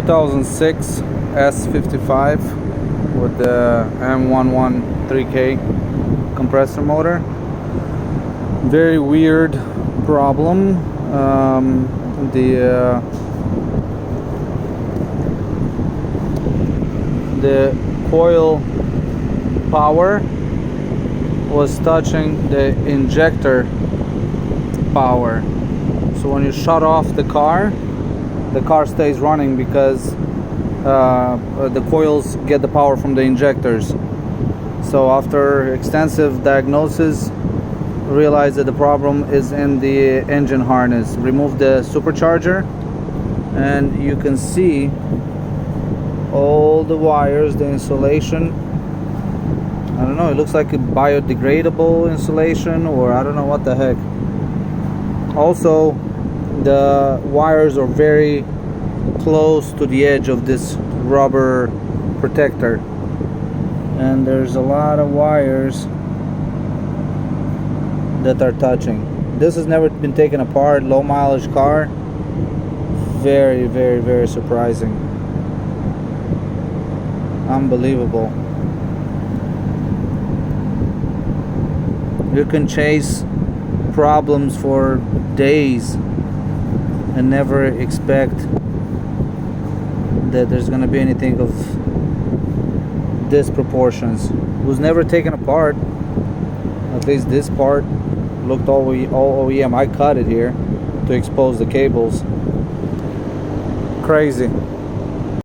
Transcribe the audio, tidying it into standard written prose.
2006 S55 with the M113k compressor motor. Very weird problem. The coil power was touching the injector power, so when you shut off the car stays running because the coils get the power from the injectors. So after extensive diagnosis, realized that the problem is in the engine harness. Remove the supercharger and you can see all the wires, the insulation. I don't know, it looks like a biodegradable insulation, or I don't know what the heck. Also, the wires are very close to the edge of this rubber protector, and there's a lot of wires that are touching. This has never been taken apart. Low mileage car. Very, very, very surprising. Unbelievable. You can chase problems for days and never expect that there's gonna be anything of this proportions. It was never taken apart. At least this part looked all OEM. I cut it here to expose the cables. Crazy.